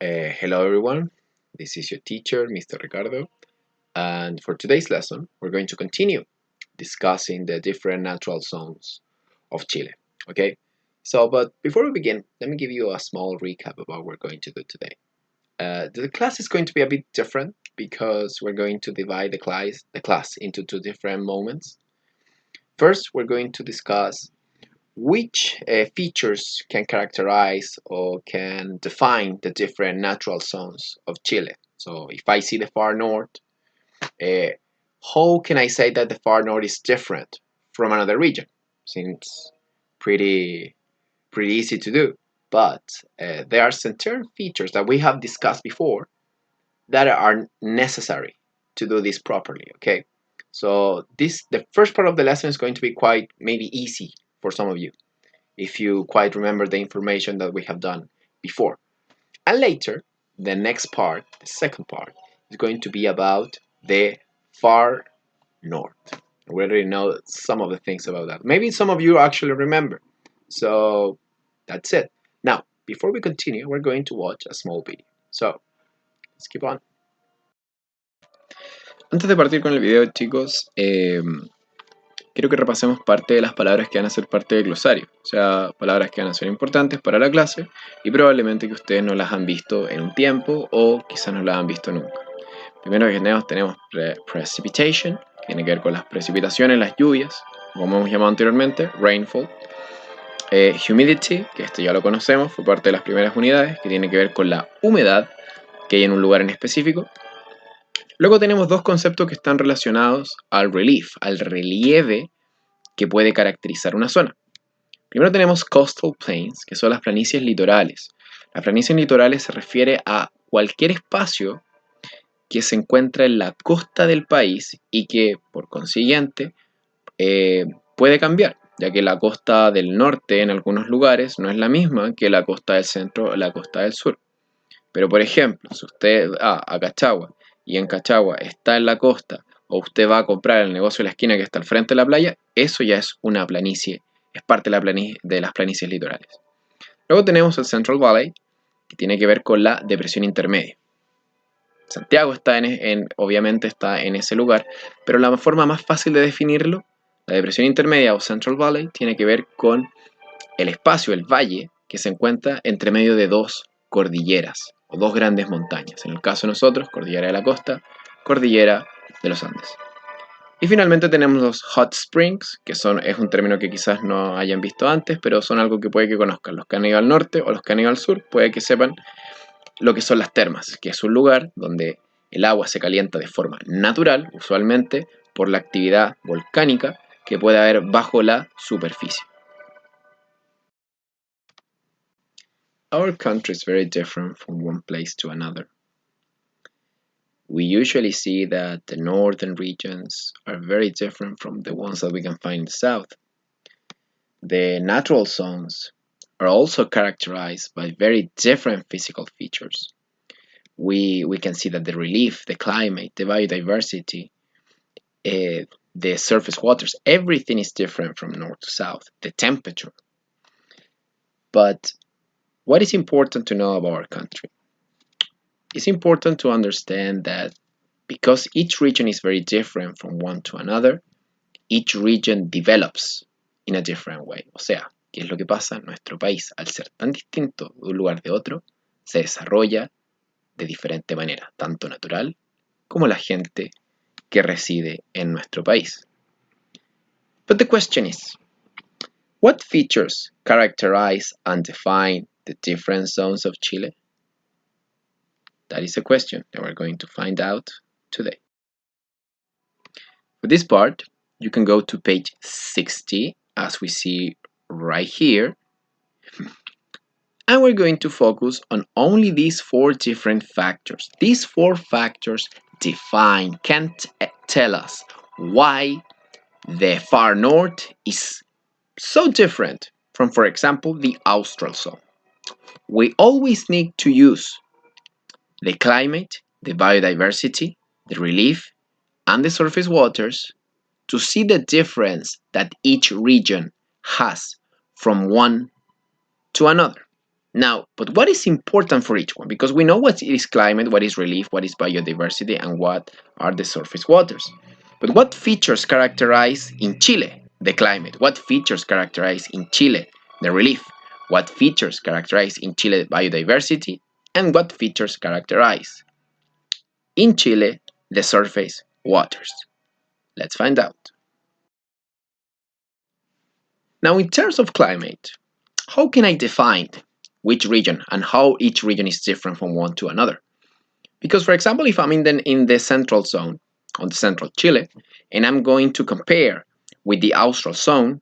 Hello everyone, this is your teacher, Mr. Ricardo, and for today's lesson, we're going to continue discussing the different natural zones of Chile. Okay, but before we begin, let me give you a small recap of what we're going to do today. The class is going to be a bit different because we're going to divide the class into two different moments. First, we're going to discuss which features can characterize or can define the different natural zones of Chile? So if I see the far north, uh, how can I say that the far north is different from another region? Seems pretty pretty easy to do, but there are certain features that we have discussed before that are necessary to do this properly. Okay, so the first part of the lesson is going to be quite maybe easy for some of you if you quite remember the information that we have done before. And later, the next part, the second part, is going to be about the far north. We already know some of the things about that. Maybe some of you actually remember. So that's it. Now, before we continue, we're going to watch a small video. So let's keep on. Antes de partir con el video, chicos, quiero que repasemos parte de las palabras que van a ser parte del glosario, o sea, palabras que van a ser importantes para la clase y probablemente que ustedes no las han visto en un tiempo o quizás no las han visto nunca. Primero que tenemos precipitation, que tiene que ver con las precipitaciones, las lluvias, como hemos llamado anteriormente, rainfall. Humidity, que esto ya lo conocemos, fue parte de las primeras unidades, que tiene que ver con la humedad que hay en un lugar en específico. Luego tenemos dos conceptos que están relacionados al relief, al relieve que puede caracterizar una zona. Primero tenemos coastal plains, que son las planicies litorales. Las planicies litorales se refiere a cualquier espacio que se encuentra en la costa del país y que, por consiguiente, puede cambiar, ya que la costa del norte en algunos lugares no es la misma que la costa del centro o la costa del sur. Pero, por ejemplo, si usted va a Cachagua y en Cachagua está en la costa o usted va a comprar el negocio de la esquina que está al frente de la playa, eso ya es una planicie, es parte de las planicies litorales. Luego tenemos el Central Valley, que tiene que ver con la depresión intermedia. Santiago está obviamente está en ese lugar, pero la forma más fácil de definirlo, la depresión intermedia o Central Valley, tiene que ver con el espacio, el valle, que se encuentra entre medio de dos cordilleras o dos grandes montañas. En el caso de nosotros, cordillera de la costa, cordillera de los Andes. Y finalmente tenemos los hot springs, que es un término que quizás no hayan visto antes, pero son algo que puede que conozcan. Los que han ido al norte o los que han ido al sur, puede que sepan lo que son las termas, que es un lugar donde el agua se calienta de forma natural, usualmente por la actividad volcánica que puede haber bajo la superficie. Our country is very different from one place to another. We usually see that the northern regions are very different from the ones that we can find in the south. The natural zones are also characterized by very different physical features. We can see that the relief, the climate, the biodiversity, the surface waters, everything is different from north to south, the temperature. But what is important to know about our country? It's important to understand that because each region is very different from one to another, each region develops in a different way. O sea, ¿qué es lo que pasa? Nuestro país, al ser tan distinto de un lugar de otro, se desarrolla de diferente manera, tanto natural como la gente que reside en nuestro país. But the question is, what features characterize and define the different zones of Chile? That is a question that we're going to find out today. For this part, you can go to page 60, as we see right here, and we're going to focus on only these four different factors. These four factors can tell us why the far north is so different from, for example, the austral zone. We always need to use the climate, the biodiversity, the relief, and the surface waters to see the difference that each region has from one to another. Now, but what is important for each one? Because we know what is climate, what is relief, what is biodiversity, and what are the surface waters. But what features characterize in Chile the climate? What features characterize in Chile the relief? What features characterize in Chile biodiversity? And what features characterize in Chile the surface waters? Let's find out. Now, in terms of climate, how can I define which region and how each region is different from one to another? Because, for example, if I'm in the central zone, on the central Chile, and I'm going to compare with the austral zone,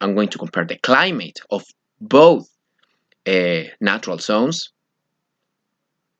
I'm going to compare the climate of both natural zones.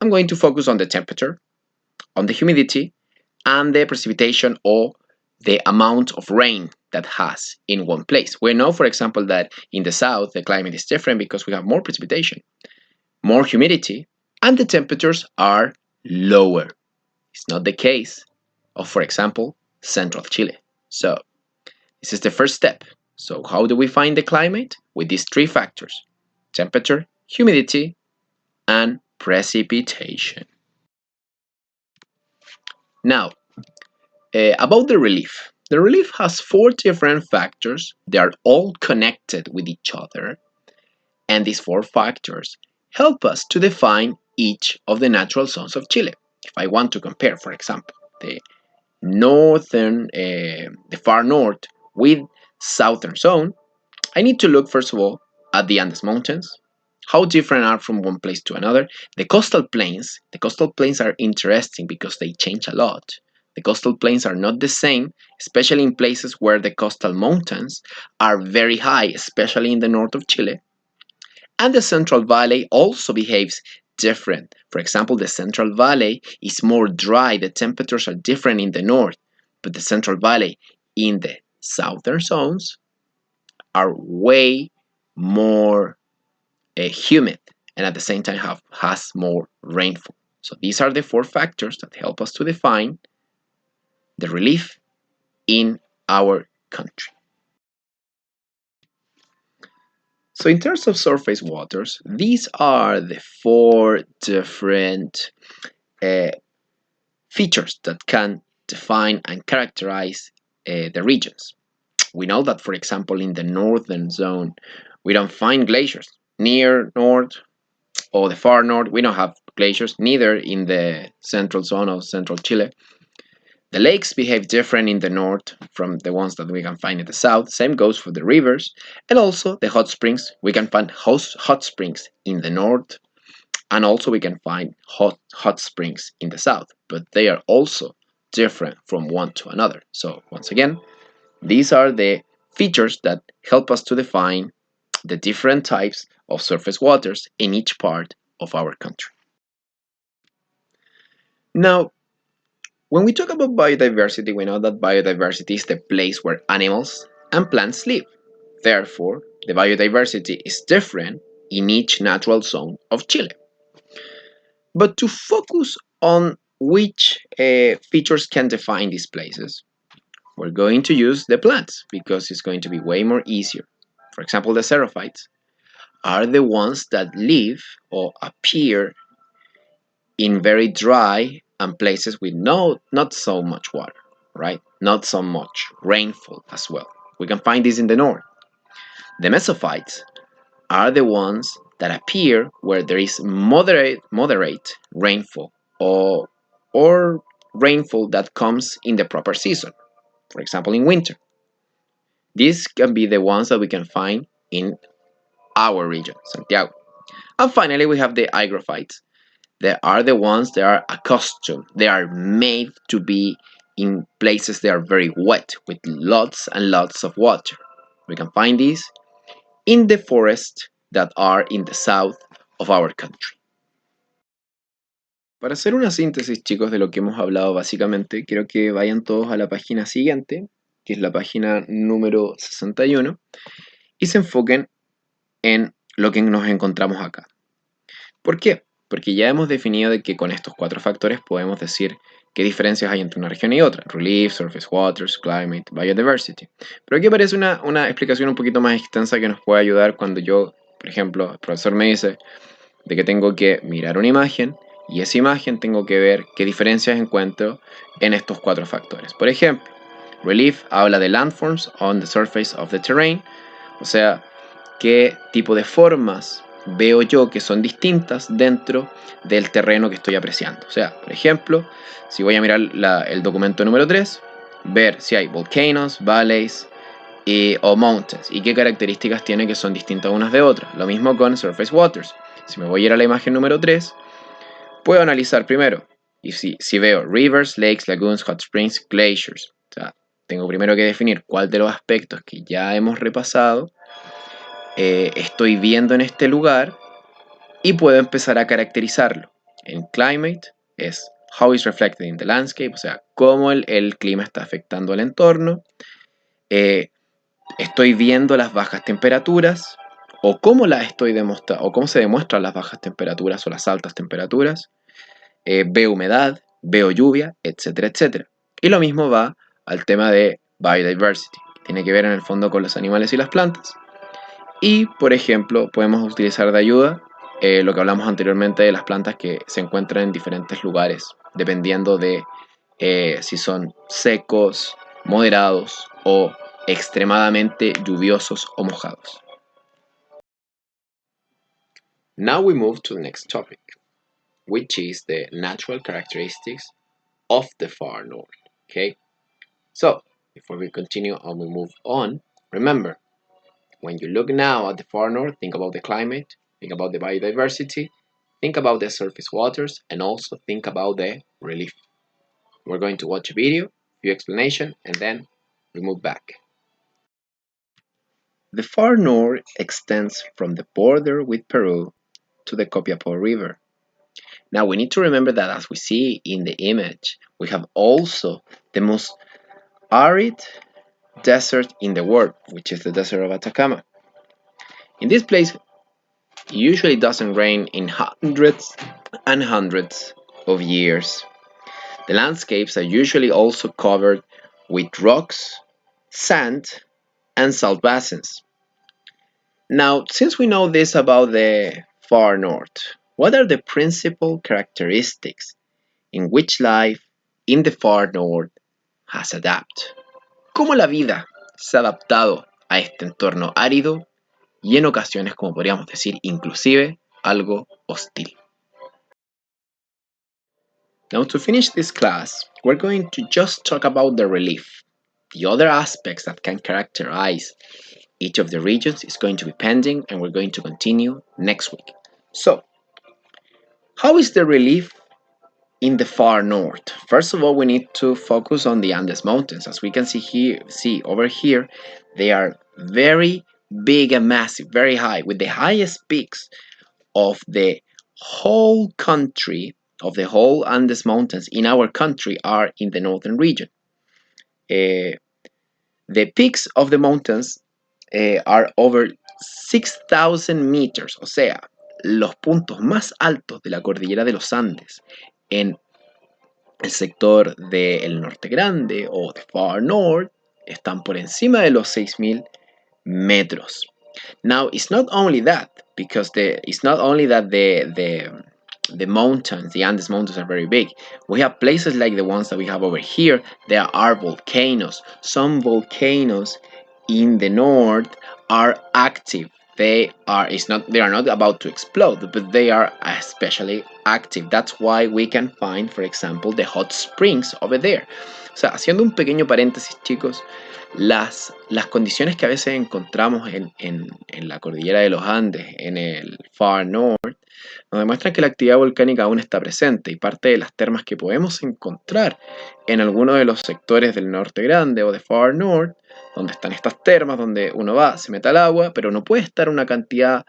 I'm going to focus on the temperature, on the humidity, and the precipitation or the amount of rain that has in one place. We know, for example, that in the south the climate is different because we have more precipitation, more humidity, and the temperatures are lower. It's not the case of, for example, central Chile. So this is the first step. So how do we find the climate? With these three factors: temperature, humidity, and precipitation. Now, about the relief. The relief has four different factors. They are all connected with each other. And these four factors help us to define each of the natural zones of Chile. If I want to compare, for example, the far north with southern zone, I need to look first of all at the Andes Mountains, how different are from one place to another. The coastal plains are interesting because they change a lot. The coastal plains are not the same, especially in places where the coastal mountains are very high, especially in the north of Chile. And the Central Valley also behaves different. For example, the Central Valley is more dry, the temperatures are different in the north, but the Central Valley in the southern zones are way more humid and at the same time has more rainfall. So these are the four factors that help us to define the relief in our country. So in terms of surface waters, these are the four different uh, features that can define and characterize the regions. We know that, for example, in the northern zone, we don't find glaciers. Near north or the far north, we don't have glaciers, neither in the central zone of central Chile. The lakes behave different in the north from the ones that we can find in the south. Same goes for the rivers and also the hot springs. We can find hot springs in the north and also we can find hot springs in the south, but they are also different from one to another. So once again, these are the features that help us to define the different types of surface waters in each part of our country. Now, when we talk about biodiversity, we know that biodiversity is the place where animals and plants live. Therefore, the biodiversity is different in each natural zone of Chile. But to focus on which features can define these places, we're going to use the plants because it's going to be way more easier. For example, the xerophytes are the ones that live or appear in very dry and places with not so much water, right? Not so much rainfall as well. We can find this in the north. The mesophytes are the ones that appear where there is moderate rainfall or rainfall that comes in the proper season, for example in winter. These can be the ones that we can find in our region, Santiago. And finally we have the hygrophytes. They are the ones that are accustomed, they are made to be in places that are very wet with lots and lots of water. We can find these in the forests that are in the south of our country. Para hacer una síntesis, chicos, de lo que hemos hablado básicamente, quiero que vayan todos a la página siguiente, que es la página número 61, y se enfoquen en lo que nos encontramos acá. ¿Por qué? Porque ya hemos definido de que con estos cuatro factores podemos decir qué diferencias hay entre una región y otra: relief, surface waters, climate, biodiversity. Pero aquí aparece una explicación un poquito más extensa que nos puede ayudar cuando yo Por ejemplo, el profesor me dice de que tengo que mirar una imagen y esa imagen tengo que ver qué diferencias encuentro en estos 4 factores. Por ejemplo, relief habla de landforms on the surface of the terrain, o sea, qué tipo de formas veo yo que son distintas dentro del terreno que estoy apreciando. O sea, por ejemplo, si voy a mirar el documento número 3, ver si hay volcanoes, valleys o mountains y qué características tiene que son distintas unas de otras. Lo mismo con surface waters. Si me voy a ir a la imagen número 3, puedo analizar primero. Y si veo rivers, lakes, lagoons, hot springs, glaciers. O sea, tengo primero que definir cuál de los aspectos que ya hemos repasado estoy viendo en este lugar y puedo empezar a caracterizarlo. En climate es how is reflected in the landscape, o sea, cómo el clima está afectando al entorno. Estoy viendo las bajas temperaturas o cómo las estoy demostrando o cómo se demuestran las bajas temperaturas o las altas temperaturas. Veo humedad, veo lluvia, etcétera, etcétera. Y lo mismo va al tema de biodiversity, que tiene que ver en el fondo con los animales y las plantas. Y, por ejemplo, podemos utilizar de ayuda lo que hablamos anteriormente de las plantas que se encuentran en diferentes lugares, dependiendo de si son secos, moderados o extremadamente lluviosos o mojados. Now we move to the next topic, which is the natural characteristics of the far north. Okay, so before we continue and we move on, remember, when you look now at the far north, think about the climate, think about the biodiversity, think about the surface waters, and also think about the relief. We're going to watch a video, few explanation, and then we move back. The far north extends from the border with Peru to the Copiapó River. Now we need to remember that as we see in the image, we have also the most arid desert in the world, which is the desert of Atacama. In this place, it usually doesn't rain in hundreds and hundreds of years. The landscapes are usually also covered with rocks, sand, and salt basins. Now, since we know this about the far north, what are the principal characteristics in which life in the far north has adapted? ¿Cómo la vida se ha adaptado a este entorno árido y en ocasiones, como podríamos decir, inclusive algo hostil? Now, to finish this class, we're going to just talk about the relief. The other aspects that can characterize each of the regions is going to be pending, and we're going to continue next week. So, how is the relief in the far north? First of all, we need to focus on the Andes Mountains. As we can see over here, they are very big and massive, very high, with the highest peaks of the whole country, of the whole Andes Mountains in our country are in the northern region. The peaks of the mountains are over 6,000 meters, o sea, los puntos más altos de la cordillera de los Andes en el sector del Norte Grande o de Far North están por encima de los 6,000 metros. Now, it's not only that, because it's not only that the mountains, the Andes Mountains are very big. We have places like the ones that we have over here. There are volcanoes. Some volcanoes in the north are active. They are not about to explode, but they are especially active. That's why we can find, for example, the hot springs over there. O sea, haciendo un pequeño paréntesis, chicos, las condiciones que a veces encontramos en la cordillera de los Andes, en el Far North, nos demuestran que la actividad volcánica aún está presente y parte de las termas que podemos encontrar en algunos de los sectores del Norte Grande o de Far North, donde están estas termas, donde uno va, se mete al agua, pero no puede estar una cantidad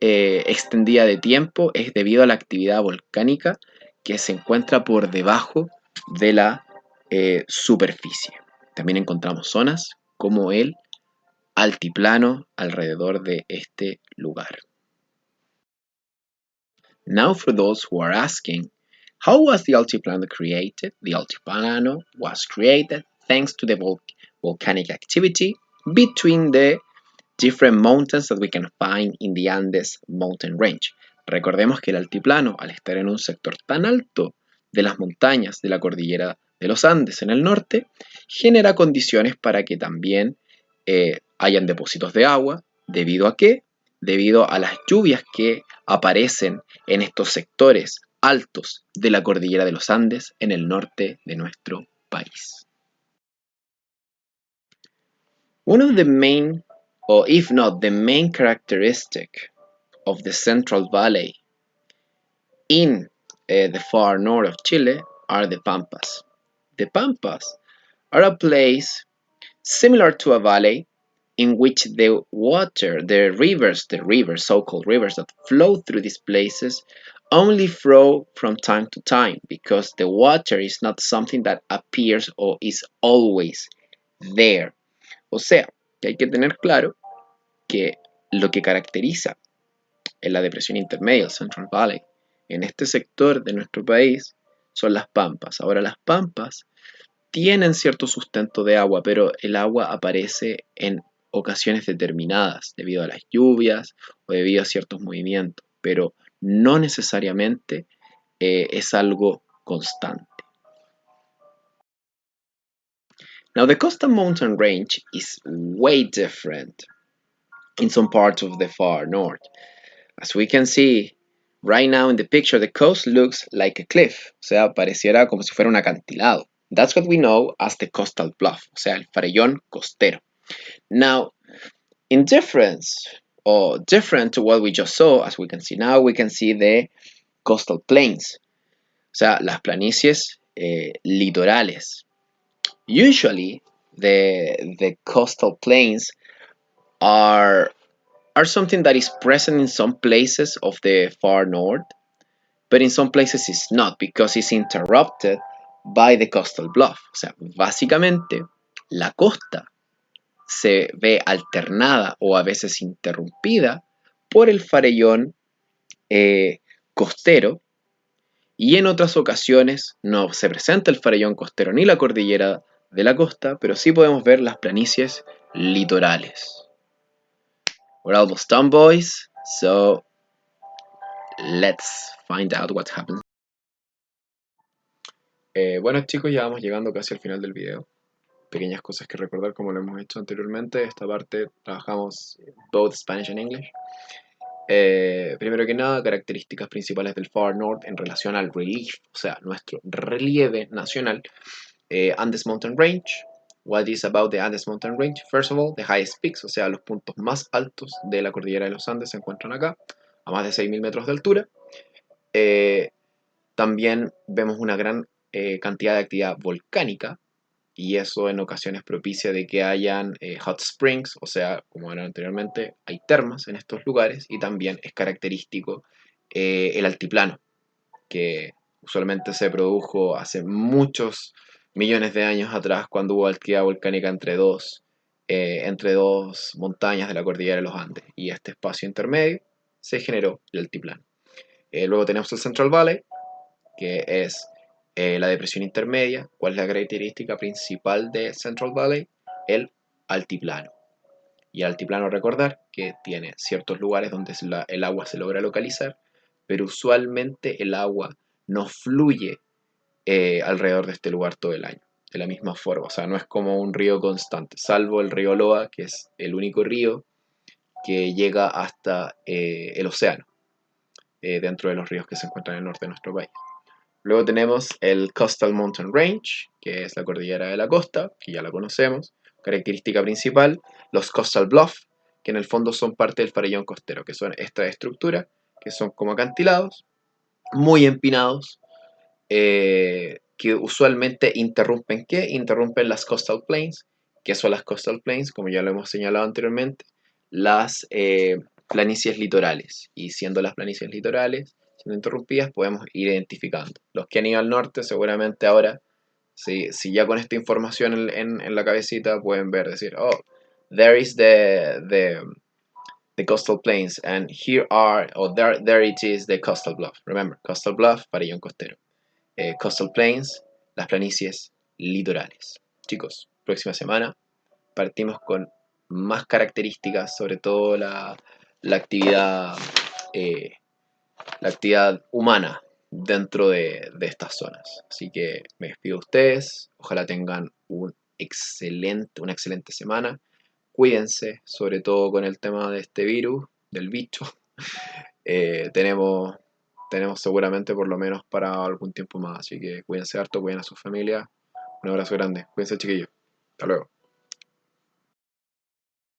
extendida de tiempo, es debido a la actividad volcánica que se encuentra por debajo de la superficie. También encontramos zonas como el altiplano alrededor de este lugar. Now, for those who are asking, how was the altiplano created? The altiplano was created thanks to the volcanic activity between the different mountains that we can find in the Andes mountain range. Recordemos que el altiplano, al estar en un sector tan alto de las montañas de la cordillera de los Andes en el norte, genera condiciones para que también hayan depósitos de agua. ¿Debido a qué? Debido a las lluvias que aparecen en estos sectores altos de la cordillera de los Andes en el norte de nuestro país. One of the main, or if not the main characteristic of the Central Valley in the far north of Chile are the Pampas. The Pampas are a place similar to a valley in which the water, the rivers, so-called rivers that flow through these places only flow from time to time because the water is not something that appears or is always there. O sea, que hay que tener claro que lo que caracteriza en la depresión intermedia, el Central Valley, en este sector de nuestro país, son las pampas. Ahora, las pampas tienen cierto sustento de agua, pero el agua aparece en ocasiones determinadas, debido a las lluvias o debido a ciertos movimientos, pero no necesariamente es algo constante. Now, the coastal mountain range is way different in some parts of the far north. As we can see right now in the picture, the coast looks like a cliff, o sea, pareciera como si fuera un acantilado. That's what we know as the coastal bluff, o sea, el farellón costero. Now, in difference, or different to what we just saw, as we can see now, we can see the coastal plains, o sea, las planicies litorales. Usually, the coastal plains are something that is present in some places of the far north, but in some places it's not because it's interrupted by the coastal bluff. O sea, básicamente la costa se ve alternada o a veces interrumpida por el farellón costero, y en otras ocasiones no se presenta el farellón costero ni la cordillera de la costa, pero sí podemos ver las planicies litorales. We're almost done, boys, so let's find out what happens. Bueno, chicos, ya vamos llegando casi al final del video. Pequeñas cosas que recordar como lo hemos hecho anteriormente. Esta parte trabajamos both Spanish and English. Primero que nada, características principales del Far North en relación al relief, o sea, nuestro relieve nacional. Andes Mountain Range. What is about the Andes Mountain Range? First of all, the highest peaks, o sea, los puntos más altos de la cordillera de los Andes se encuentran acá, a más de 6.000 metros de altura. También vemos una gran cantidad de actividad volcánica, y eso en ocasiones propicia de que hayan hot springs, o sea, como era anteriormente, hay termas en estos lugares, y también es característico el altiplano, que usualmente se produjo hace muchos millones de años atrás cuando hubo actividad volcánica entre dos montañas de la cordillera de los Andes, y este espacio intermedio se generó el altiplano. Luego tenemos el Central Valley, que es la depresión intermedia. ¿Cuál es la característica principal de Central Valley? El altiplano. Y el altiplano, recordar que tiene ciertos lugares donde el agua se logra localizar, pero usualmente el agua no fluye alrededor de este lugar todo el año, de la misma forma. O sea, no es como un río constante, salvo el río Loa, que es el único río que llega hasta el océano, dentro de los ríos que se encuentran en el norte de nuestro país. Luego tenemos el Coastal Mountain Range, que es la cordillera de la costa, que ya la conocemos. Característica principal, los Coastal Bluff, que en el fondo son parte del farellón costero, que son estas estructuras, que son como acantilados, muy empinados, que usualmente interrumpen, ¿qué? Interrumpen las Coastal Plains. ¿Qué son las Coastal Plains? Como ya lo hemos señalado anteriormente, las planicies litorales. Y siendo las planicies litorales siendo interrumpidas, podemos ir identificando. Los que han ido al norte, seguramente ahora, si ya con esta información en la cabecita, pueden ver, decir, oh, there is the coastal plains, and here are, or there it is, the coastal bluff. Remember, coastal bluff, farellón costero. Coastal plains, las planicies litorales. Chicos, próxima semana partimos con más características, sobre todo la actividad, eh, la actividad humana dentro de estas zonas. Así que me despido de ustedes, ojalá tengan una excelente semana. Cuídense, sobre todo con el tema de este virus, del bicho. Tenemos seguramente por lo menos para algún tiempo más, así que cuídense harto, cuiden a su familia. Un abrazo grande, cuídense chiquillos. Hasta luego.